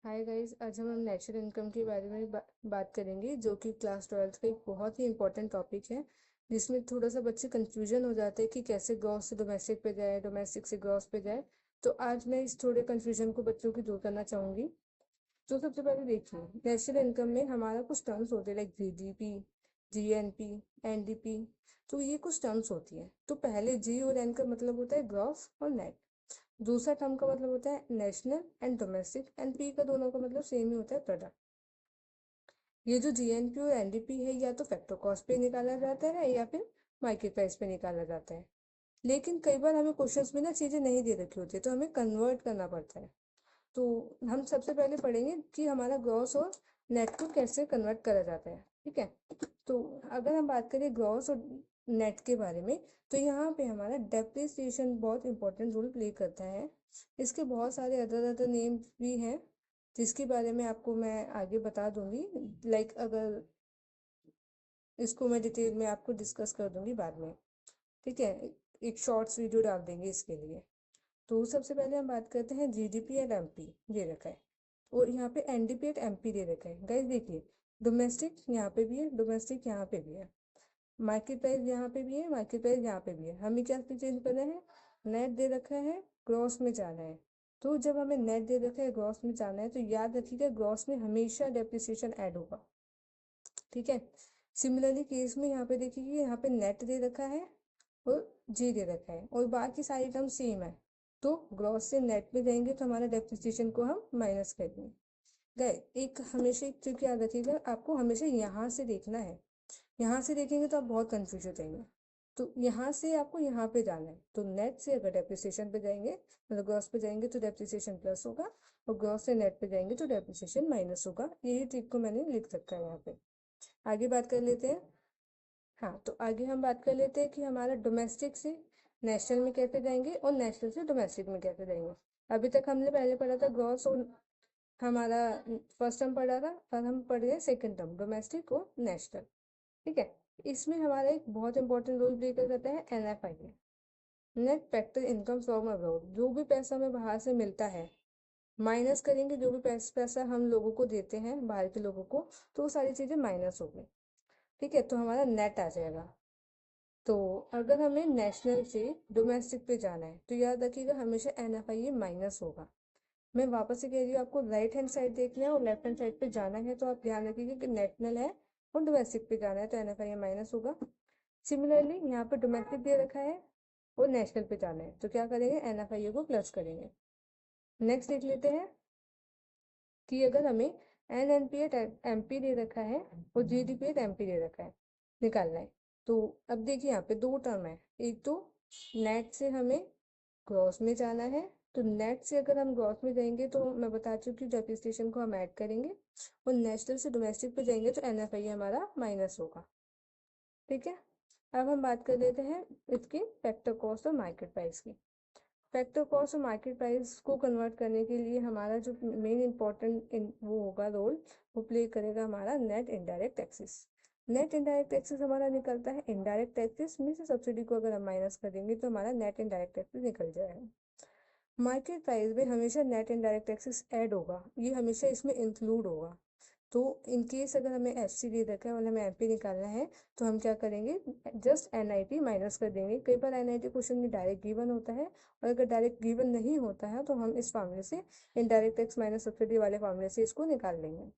Hi guys, आज हम natural income के बारे में बात करेंगे, जो कि क्लास 12th का एक बहुत ही इंपॉर्टेंट टॉपिक है, जिसमें थोड़ा सा बच्चे कंफ्यूजन हो जाते हैं कि कैसे ग्रॉस से डोमेस्टिक पे जाए, डोमेस्टिक से ग्रॉस पे जाए। तो आज मैं इस थोड़े कंफ्यूजन को बच्चों की दूर करना चाहूँगी। तो सबसे पहले देखिए, नेशनल इनकम में हमारा कुछ टर्म्स होते हैं, लाइक जीडीपी, जीएनपी, एनडीपी। तो ये कुछ टर्म्स होती है। तो पहले जी और एन का मतलब होता है ग्रॉस और नेट। दूसरा टर्म का मतलब होता है national and domestic, and P का दोनों का मतलब सेम ही होता है, प्रोडक्ट। ये जो जीएनपी और एनडीपी है, या तो फैक्टर कॉस्ट पे निकाला जाता है या फिर मार्केट प्राइस पे निकाला जाता है। लेकिन कई बार हमें क्वेश्चंस में ना चीजें नहीं दे रखी होती है, तो हमें कन्वर्ट करना पड़ता है। तो हम सबसे पहले पढ़ेंगे कि हमारा ग्रॉस और नेट को कैसे कन्वर्ट करा जाता है। ठीक है। तो अगर हम बात करें ग्रॉस और नेट के बारे में, तो यहाँ पे हमारा डेप्रिसिएशन बहुत इंपॉर्टेंट रोल प्ले करता है। इसके बहुत सारे अदर अदर नेम भी हैं, जिसके बारे में आपको मैं आगे बता दूंगी। लाइक अगर इसको मैं डिटेल में आपको डिस्कस कर दूंगी बाद में। ठीक है। एक शॉर्ट्स वीडियो डाल देंगे इसके लिए। तो सबसे पहले हम बात करते हैं जीडीपी एंड एमपी दे रखा है, और यहाँ पे एनडीपी एंड एमपी दे रखा है। गाइस देखिए, डोमेस्टिक यहाँ पे भी है, डोमेस्टिक यहाँ पे भी है, मार्केट प्राइस यहाँ पे भी है, मार्केट प्राइस यहाँ पे भी है। हमें क्या चेंज करना है? नेट दे रखा है, ग्रॉस में जाना है। तो जब हमें नेट दे रखा है, ग्रॉस में जाना है, तो याद रखिएगा ग्रॉस में हमेशा डेप्रिसिएशन ऐड होगा। ठीक है। सिमिलरली केस में यहाँ पे देखिए, यहाँ पे नेट दे रखा है और जी दे रखा है, और बाकी सारी टर्म सेम है। तो ग्रॉस से नेट में जाएंगे तो हमारा डेप्रिसिएशन को हम माइनस करेंगे। गए एक हमेशा एक ट्रिक याद रखिएगा, आपको हमेशा यहाँ से देखना है। यहाँ से देखेंगे तो आप बहुत कंफ्यूज हो जाएंगे। तो यहाँ से आपको यहाँ पे जाना है। तो नेट से अगर डेप्रिसिएशन पे जाएंगे, मतलब ग्रॉस पे जाएंगे, तो डेप्रिसिएशन प्लस होगा, और ग्रॉस से नेट पे जाएंगे तो डेप्रिसिएशन माइनस होगा। यही ट्रिक को मैंने लिख रखा है यहाँ पे। आगे बात कर लेते हैं। हाँ, तो आगे हम बात कर लेते हैं कि हमारा डोमेस्टिक से नेशनल में कैसे जाएंगे और नेशनल से डोमेस्टिक में कैसे जाएंगे। अभी तक हमने पहले पढ़ा था ग्रॉस और हमारा फर्स्ट टर्म पढ़ा था, और हम पढ़ रहे हैं सेकेंड टर्म, डोमेस्टिक और नेशनल। ठीक है। इसमें हमारा एक बहुत इंपॉर्टेंट रोल प्ले करता है NFI, net factor income from abroad. जो भी पैसा हमें बाहर से मिलता है, माइनस करेंगे जो भी पैसा हम लोगों को देते हैं, बाहर के लोगों को, तो वो सारी चीजें माइनस हो गई। ठीक है। तो हमारा नेट आ जाएगा। तो अगर हमें नेशनल से डोमेस्टिक पे जाना है, तो याद रखिएगा हमेशा एनएफआई माइनस होगा। मैं वापस से कह रही हूँ, आपको राइट हैंड साइड देखना है और लेफ्ट हैंड साइड पे जाना है, तो आप ध्यान रखिएगा कि नेशनल है और डोमेस्टिक पे जाना है, तो एनएफआई माइनस होगा। सिमिलरली यहाँ पे डोमेस्टिक दे रखा है और नेशनल पे जाना है, तो क्या करेंगे? एनएफआई को प्लस करेंगे। नेक्स्ट देख लेते हैं कि अगर हमें एनएनपी एमपी दे रखा है और जीडीपी एमपी दे रखा है, निकालना है। तो अब देखिए, यहाँ पे दो टर्म है। एक तो नेट से हमें ग्रॉस में जाना है, तो नेट से अगर हम ग्रॉस में जाएंगे तो मैं बता चुकी हूँ डेप्रिसिएशन को हम ऐड करेंगे, और नेशनल से डोमेस्टिक पे जाएंगे तो एनएफआई हमारा माइनस होगा। ठीक है। अब हम बात कर लेते हैं इसकी फैक्टर कॉस्ट और मार्केट प्राइस की। फैक्टर कॉस्ट और मार्केट प्राइस को कन्वर्ट करने के लिए हमारा जो मेन इंपॉर्टेंट वो होगा रोल, वो प्ले करेगा हमारा net indirect taxes. Net indirect taxes हमारा निकलता है इनडायरेक्ट टैक्सेस में से सब्सिडी को अगर हम माइनस करेंगे तो हमारा नेट इनडायरेक्ट टैक्सेस निकल जाएगा। मार्केट प्राइस में हमेशा नेट इनडायरेक्ट टैक्सेस ऐड होगा, ये हमेशा इसमें इंक्लूड होगा। तो इन केस अगर हमें एफसी दे रखा है और हमें एमपी निकालना है, तो हम क्या करेंगे? जस्ट एनआईटी माइनस कर देंगे। कई बार एनआईटी क्वेश्चन में डायरेक्ट गिवन होता है, और अगर डायरेक्ट गिवन नहीं होता है तो हम इस फॉर्मूले से, इनडायरेक्ट टैक्स माइनस सब्सिडी वाले फॉर्मूले से इसको निकाल लेंगे।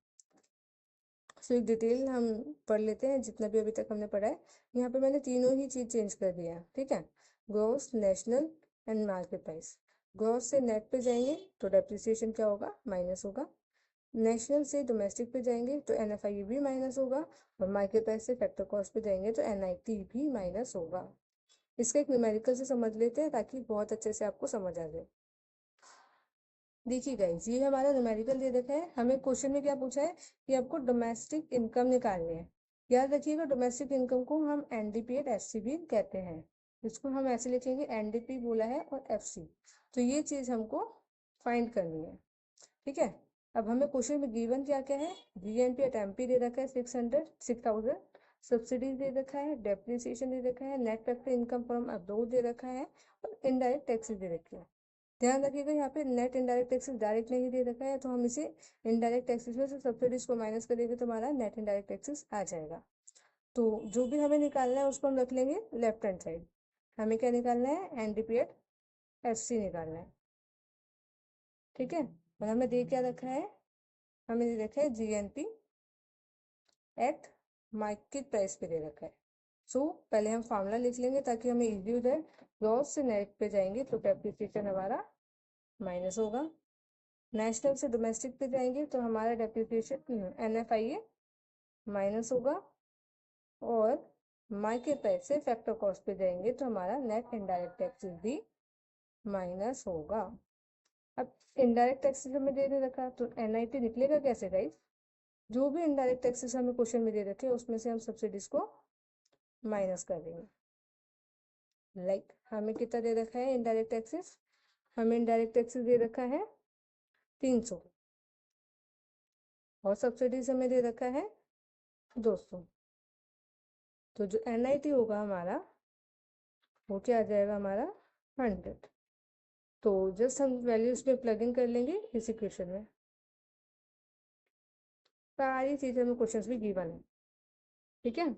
सो एक डिटेल हम पढ़ लेते हैं जितना भी अभी तक हमने पढ़ा है। यहाँ पे मैंने तीनों ही चीज चेंज कर दिया है। ठीक है। Gross, national and market price. Gross से नेट पे जाएंगे तो डेप्रिसिएशन क्या होगा? माइनस होगा। नेशनल से डोमेस्टिक पे जाएंगे तो एनएफआई भी माइनस होगा, और मार्केट प्राइस से फैक्टर कॉस्ट पे जाएंगे तो एनआईटी भी माइनस होगा। इसका एक न्यूमेरिकल से समझ लेते हैं ताकि बहुत अच्छे से आपको समझ आ जाए। देखिए गाइस, ये हमारा न्यूमेरिकल दे रखा है। हमें क्वेश्चन में क्या पूछा है कि आपको डोमेस्टिक इनकम निकालनी है। याद रखिएगा, डोमेस्टिक इनकम को हम एनडीपी एंड एफसी भी कहते हैं। इसको हम ऐसे लिखेंगे, एनडीपी बोला है और एफसी। तो ये चीज हमको फाइंड करनी है। ठीक है। अब हमें क्वेश्चन में गिवन क्या क्या है? जीएनपी एट एमपी दे रखा है 6,000, सब्सिडीज दे रखा है, डेप्रिसिएशन दे रखा है, net factor income from abroad दे रखा है, और इनडायरेक्ट टैक्सेस दे रखे हैं। ध्यान रखिएगा यहाँ पे नेट इनडायरेक्ट टैक्सेस डायरेक्ट नहीं दे रखा है, तो हम इसे इनडायरेक्ट टैक्सेस में से सब्सिडीज को माइनस करेंगे तो हमारा नेट इनडायरेक्ट टैक्सेस आ जाएगा। तो जो भी हमें निकालना है उसको हम रख लेंगे लेफ्ट हैंड साइड। हमें क्या निकालना है, एनडीपी एट एफसी निकालना है, ठीक है। और हमें दे क्या रखा है, हमें दे रखा है जीएनपी एट मार्केट प्राइस पे दे रखा है। सो पहले हम फार्मूला लिख लेंगे ताकि हमें इजी हो जाए। ग्रॉस से नेट पे जाएंगे तो डेप्रिसिएशन हमारा माइनस होगा, नेशनल से डोमेस्टिक पे जाएंगे तो हमारा डेप्रिसिएशन एनएफआईए माइनस होगा, और मार्केट प्राइस से फैक्टर कॉस्ट पे जाएंगे तो हमारा नेट इनडायरेक्ट टैक्सेस भी माइनस होगा। अब इनडायरेक्ट टैक्सेस हमें दे रखा तो एनआईटी निकलेगा कैसे गाइस, जो भी इनडायरेक्ट टैक्सेस हमें क्वेश्चन में दे रखे उसमें से हम सब्सिडीज को माइनस कर देंगे। लाइक हमें कितना दे रखा है इनडायरेक्ट टैक्सेस, हमें इनडायरेक्ट टैक्सेस दे रखा है 300 और सब्सिडीज हमें दे रखा है 200। तो जो एनआईटी होगा हमारा वो क्या आ जाएगा हमारा 100। तो जस्ट हम वैल्यूज में प्लग इन कर लेंगे इस इक्वेशन में। सारी चीजें हमें क्वेश्चंस भी गिवन है, ठीक है।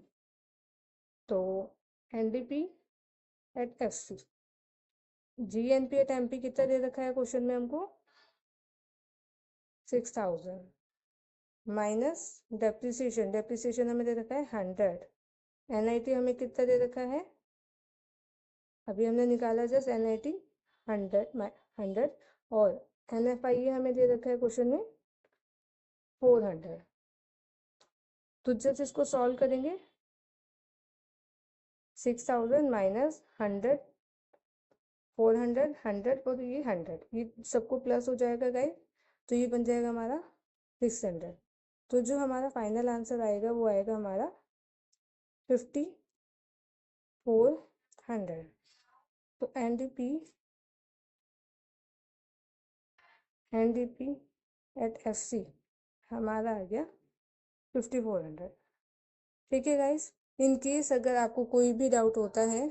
तो NDP at FC, GNP at MP कितना दे रखा है क्वेश्चन में हमको 6000 माइनस डेप्रिसिएशन, डेप्रिसिएशन हमें दे रखा है 100। एनआईटी हमें कितना दे रखा है, अभी हमने निकाला जस्ट एनआईटी 100, और एनएफआईए हमें दे रखा है क्वेश्चन में 400। तो जस्ट इसको सॉल्व करेंगे 6000 माइनस 100, 400, 100 और ये 100, ये सबको प्लस हो जाएगा गाइस, तो ये बन जाएगा हमारा 600। तो जो हमारा फाइनल आंसर आएगा वो आएगा हमारा 5400। तो एनडीपी एट एफसी हमारा आ गया 5400, ठीक है गाइस। इन केस अगर आपको कोई भी डाउट होता है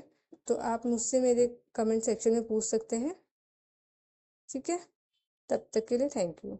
तो आप मुझसे मेरे कमेंट सेक्शन में पूछ सकते हैं, ठीक है। तब तक के लिए थैंक यू।